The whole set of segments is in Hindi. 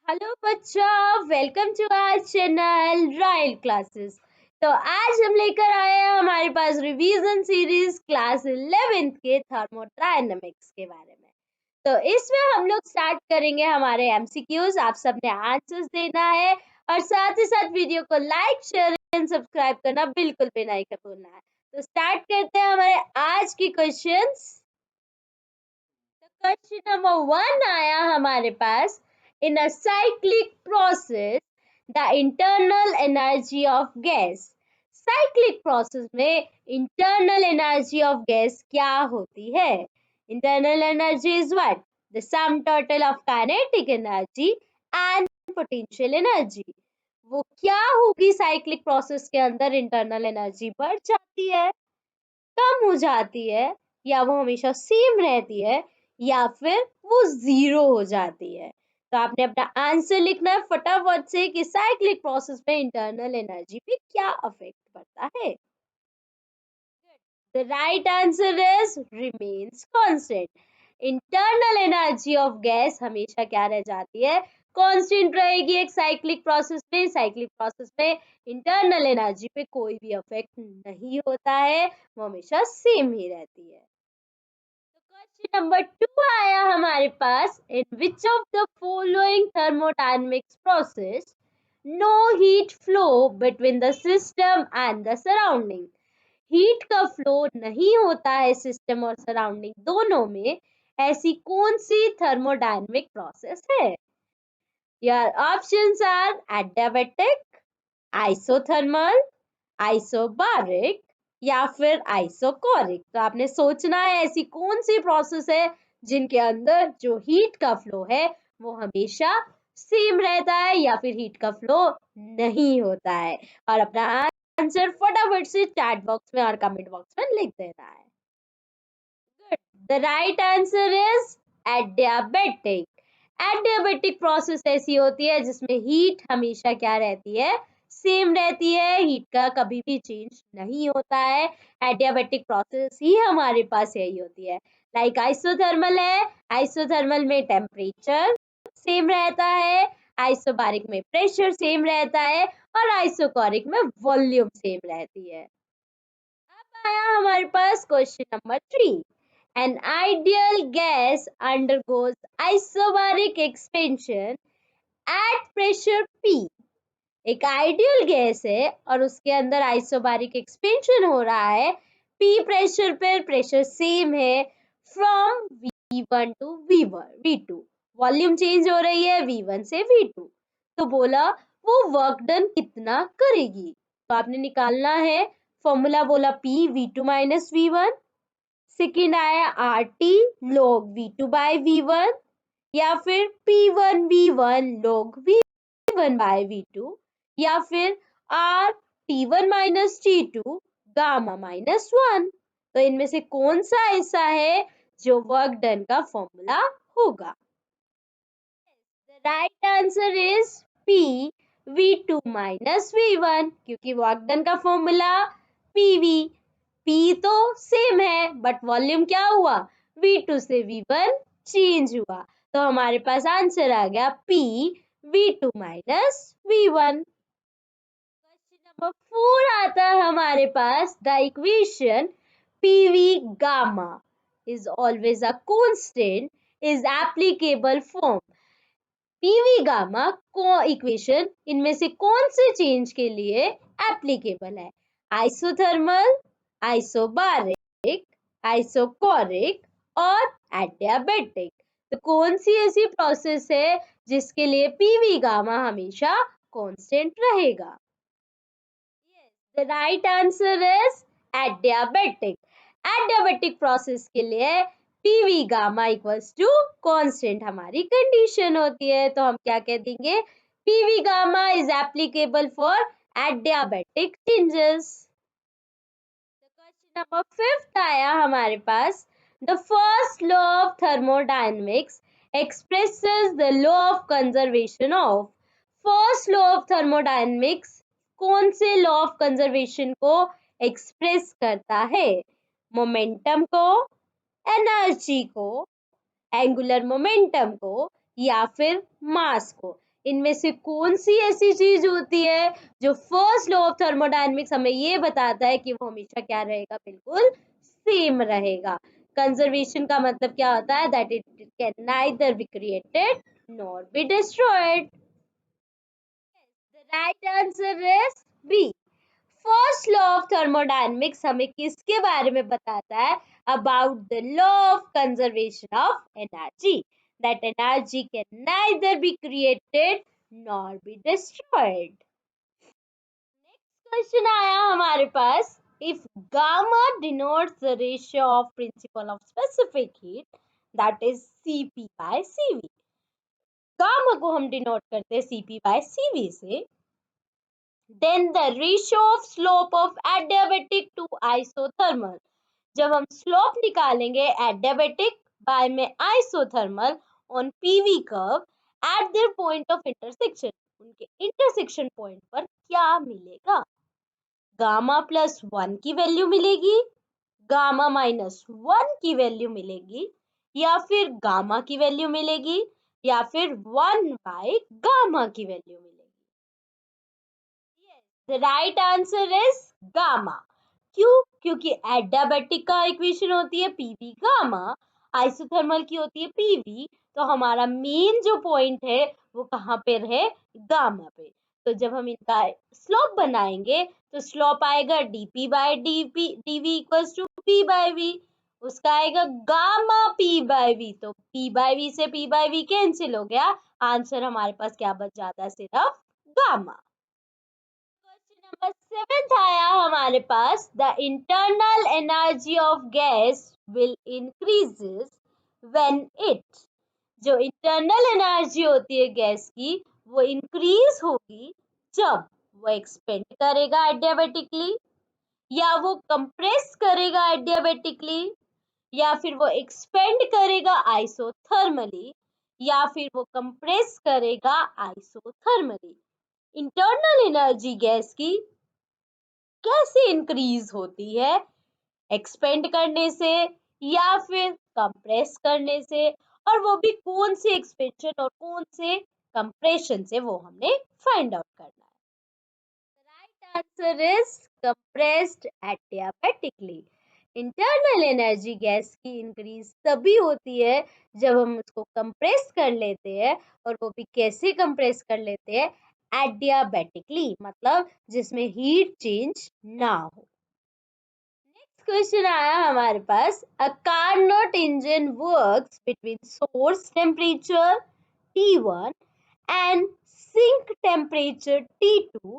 हेलो बच्चों, welcome to our channel Royal Classes. तो आज हम लेकर आए हैं हमारे पास रिवीजन सीरीज क्लास 11th के थर्मोडायनामिक्स के बारे में। तो इसमें हम लोग स्टार्ट करेंगे हमारे एमसीक्यूज। आप सबने आंसर्स देना है और साथ ही साथ वीडियो को लाइक, शेयर एंड सब्सक्राइब करना बिल्कुल भी नहीं भूलना है। तो स्टार्ट करते हैं हमारे आज की क्वेश्चंस। क्वेश्चन नंबर 1 आया हमारे पास। In a cyclic process the internal energy of gas. Cyclic process में इंटरनल एनर्जी ऑफ गैस क्या होती है? Internal energy is what? The sum total of kinetic energy and potential energy. वो क्या होगी साइक्लिक प्रोसेस के अंदर? इंटरनल एनर्जी बढ़ जाती है, कम हो जाती है, या वो हमेशा सेम रहती है, या फिर वो जीरो हो जाती है? तो आपने अपना आंसर लिखना है फटाफट से कि साइक्लिक प्रोसेस में इंटरनल एनर्जी पे क्या अफेक्ट पड़ता है। The right answer is remains constant. Internal energy of gas हमेशा क्या रह जाती है? कांस्टेंट रहेगी। एक साइक्लिक प्रोसेस में इंटरनल एनर्जी पे कोई भी अफेक्ट नहीं होता है, वो हमेशा सेम ही रहती है। क्वेश्चन नंबर 2 आया हमारे पास। In which of the following thermodynamics process no heat flow between the system and the surrounding. Heat का फ्लो नहीं होता है सिस्टम और सराउंडिंग दोनों में। ऐसी कौन सी थर्मोडायनेमिक प्रोसेस है? Your options are adiabatic, isothermal, isobaric, या फिर आइसोकोरिक। तो आपने सोचना है ऐसी कौन सी प्रोसेस है जिनके अंदर जो हीट का फ्लो है वो हमेशा सेम रहता है या फिर हीट का फ्लो नहीं होता है। और अपना आंसर फटाफट से चैट बॉक्स में और कमेंट बॉक्स में लिख देना है। The right answer is adiabatic. Adiabatic process ऐसी होती है जिसमें हीट हमेशा क्या रहती है? सेम रहती है, हीट का कभी भी चेंज नहीं होता है। एडियाबेटिक प्रोसेस ही हमारे पास यही होती है। लाइक आइसोथर्मल है, आइसोथर्मल में टेम्परेचर सेम रहता है, आइसोबारिक में प्रेशर सेम रहता है, और आइसोकोरिक में वॉल्यूम सेम रहती है। अब आया हमारे पास question number 3। An ideal gas undergoes isobaric expansion at pressure P। एक आइडियल गैस है और उसके अंदर आइसोबारिक एक्सपेंशन हो रहा है। P प्रेशर पर प्रेशर सेम है from V1 to V2। Volume change हो रही है V1 से V2। तो बोला वो वर्क डन कितना करेगी? तो आपने निकालना है फॉर्मूला, बोला P V2 minus V1। Second आया RT log V2 by V1, या फिर P1V1 log V1 bye V2, या फिर R T1 minus T2 gamma minus 1। तो इनमें से कौन सा ऐसा है जो वर्क डन का फॉर्मूला होगा? The right answer is P V2 minus V1, क्योंकि वर्क डन का फॉर्मूला PV। P तो सेम है बट वॉल्यूम क्या हुआ? V2 से V1 चेंज हुआ। तो हमारे पास आंसर आ गया P V2 minus V1। Question number 4 आता है हमारे पास। The equation PV gamma is always a constant is applicable form। PV gamma को इक्वेशन इनमें से कौन से चेंज के लिए एप्लीकेबल है? आइसोथर्मल, आइसोबारिक, आइसोकोरिक और एडियाबेटिक। तो कौन सी ऐसी प्रोसेस है जिसके लिए पीवी गामा हमेशा कांस्टेंट रहेगा? The right answer is adiabatic. Adiabatic process के लिए PV gamma equals to constant हमारी कंडीशन होती है। तो हम क्या कह देंगे? PV gamma is applicable for adiabatic changes. Question number 5 आया हमारे पास। The first law of thermodynamics expresses the law of conservation of. First law of thermodynamics कौन से लॉ ऑफ कंजर्वेशन को एक्सप्रेस करता है? मोमेंटम को, एनर्जी को, एंगुलर मोमेंटम को, या फिर मास को? इनमें से कौन सी ऐसी चीज होती है जो फर्स्ट लॉ ऑफ थर्मोडायनेमिक्स हमें ये बताता है कि वो हमेशा क्या रहेगा, बिल्कुल सेम रहेगा। कंजर्वेशन का मतलब क्या होता है, that it can neither be created nor be destroyed. The right answer is B. First law of thermodynamics हमें किसके बारे में बताता है, about the law of conservation of energy, that energy can neither be created nor be destroyed. Question आया हमारे पास, if gamma denotes the ratio of principal of specific heat, that is Cp by Cv। Gamma को हम डिनोट करते हैं Cp by Cv से, then the ratio of slope of adiabatic to isothermal, जब हम स्लोप निकालेंगे एडियाबेटिक बाय में isothermal on PV curve at their point of intersection, उनके इंटरसेक्शन पॉइंट पर क्या मिलेगा, गामा प्लस 1 की वैल्यू मिलेगी, गामा माइनस 1 की वैल्यू मिलेगी, या फिर गामा की वैल्यू मिलेगी, या फिर 1 बाय गामा की वैल्यू मिलेगी। The right answer is gamma. क्यों? क्योंकि एडियाबेटिक का इक्वेशन होती है पीवी गामा, आइसोथर्मल की होती है पीवी, तो हमारा मेन जो पॉइंट है वो कहाँ पर है, गामा पे। तो जब हम इनका स्लोप बनाएंगे तो स्लोप आएगा dp by dp dv equals to p by v, उसका आएगा गामा p बाय v, तो p बाय v से p बाय v कैंसिल हो गया, आंसर हमारे पास क्या बच जाता है, सिर्फ गामा। क्वेश्चन नंबर 7 आया हमारे पास, the internal energy of gas will increases when it, जो इंटरनल एनर्जी होती है गैस की वो इंक्रीज होगी जब वो एक्सपेंड करेगा एडियाबेटिकली, या वो कंप्रेस करेगा एडियाबेटिकली, या फिर वो एक्सपेंड करेगा आइसोथर्मली, या फिर वो कंप्रेस करेगा आइसोथर्मली। इंटरनल एनर्जी गैस की कैसे इंक्रीज होती है, एक्सपेंड करने से या फिर कंप्रेस करने से, और वो भी कौन से एक्सपेंशन और कौन से कंप्रेशन से, वो हमने फाइंड आउट करना है। Right answer is compressed adiabatically. Internal energy gas की इंक्रीज तभी होती है जब हम उसको कंप्रेस कर लेते हैं, और वो भी कैसे कंप्रेस कर लेते हैं, एडियाबेटिकली, मतलब जिसमें हीट चेंज ना हो। क्वेश्चन आया हमारे पास, a Carnot engine works between source temperature T1 and sink temperature T2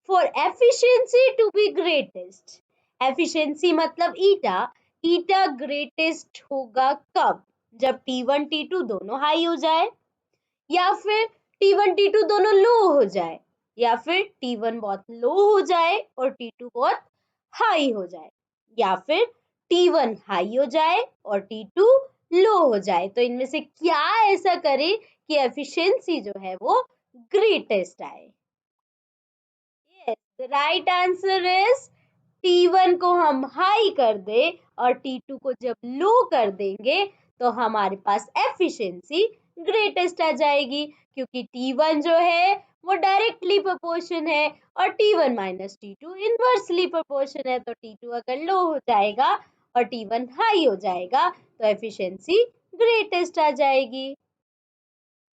for efficiency to be greatest। efficiency मतलब ईटा, ईटा ग्रेटेस्ट होगा कब, जब T1 T2 दोनों हाई हो जाए, या फिर T1 T2 दोनों लो हो जाए, या फिर T1 बहुत लो हो जाए और T2 बहुत हाई हो जाए, या फिर T1 हाई हो जाए और T2 लो हो जाए। तो इनमें से क्या ऐसा करे कि एफिशिएंसी जो है वो ग्रेटेस्ट आए। Yes, the right answer is T1 को हम हाई कर दे और T2 को जब लो कर देंगे तो हमारे पास एफिशिएंसी ग्रेटेस्ट आ जाएगी, क्योंकि T1 जो है वो डायरेक्टली प्रोपोर्शन है और T1 minus T2 inversely proportion है, तो T2 अगर लो हो जाएगा और T1 हाई हो जाएगा तो एफिशिएंसी ग्रेटेस्ट आ जाएगी।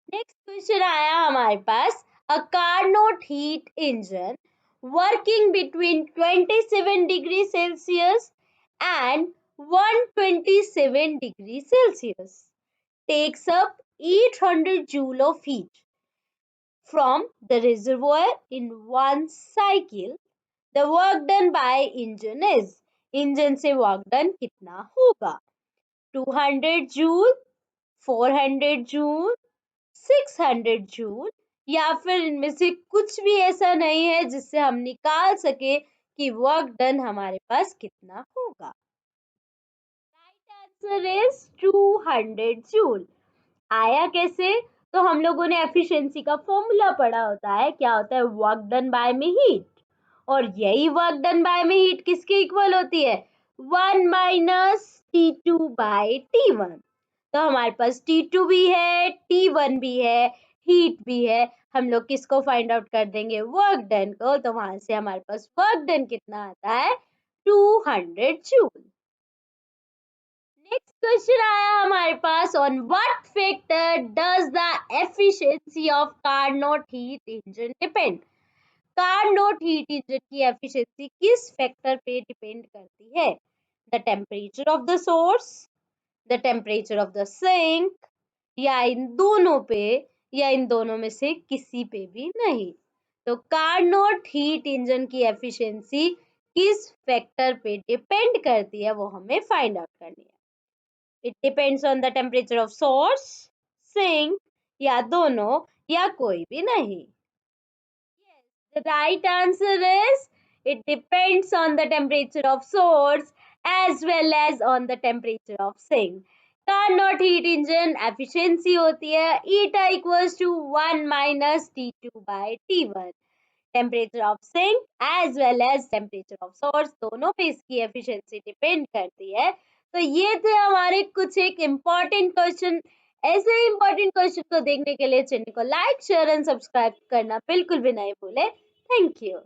नेक्स्ट क्वेश्चन आया हमारे पास, a Carnot heat engine working between 27 degree Celsius and 127 degree Celsius takes up 800 joule of heat from the reservoir in one cycle। The work done by engine is, engine से वर्क डन कितना होगा, 200 जूल, 400 जूल, 600 जूल, या फिर इनमें से कुछ भी ऐसा नहीं है जिससे हम निकाल सके कि वर्क डन हमारे पास कितना होगा। Right answer is 200 joule. आया कैसे, तो हम लोगों ने एफिशिएंसी का फॉर्मूला पढ़ा होता है, क्या होता है, वर्क डन बाय में हीट, और यही वर्क डन बाय में हीट किसके इक्वल होती है, 1 माइनस T2 बाय T1। तो हमारे पास T2 भी है, T1 भी है, हीट भी है। हम लोग किसको फाइंड आउट कर देंगे? वर्क डन को। तो वहां से हमारे पास वर्क डन कितना आता है? 200 जूल। नेक्स्ट क्वेश्चन आया हमारे पास, on what factor does the efficiency of Carnot heat engine depend? Carnot heat engine की एफिशिएंसी किस फैक्टर पे डिपेंड करती है? The temperature of the source, the temperature of the sink, या इन दोनों पे, या इन दोनों में से किसी पे भी नहीं। तो कार्नोट हीट इंजन की एफिशिएंसी किस फैक्टर पे डिपेंड करती है वो हमें फाइंड आउट करनी है। It depends on the temperature of source, sink, या दोनों, या कोई भी नहीं। The right answer is it depends on the temperature of source as well as on the temperature of sink. Carnot heat engine efficiency होती है eta equals to 1 minus T2 by T1. Temperature of sink as well as temperature of source, दोनों पे इसकी एफिशिएंसी डिपेंड करती है। तो ये थे हमारे कुछ एक इम्पॉर्टेंट क्वेश्चन। ऐसे ही इम्पॉर्टेंट क्वेश्चन को देखने के लिए चैनल को लाइक शेयर एंड सब्सक्राइब करना बिल्कुल भी नहीं भूले। Thank you.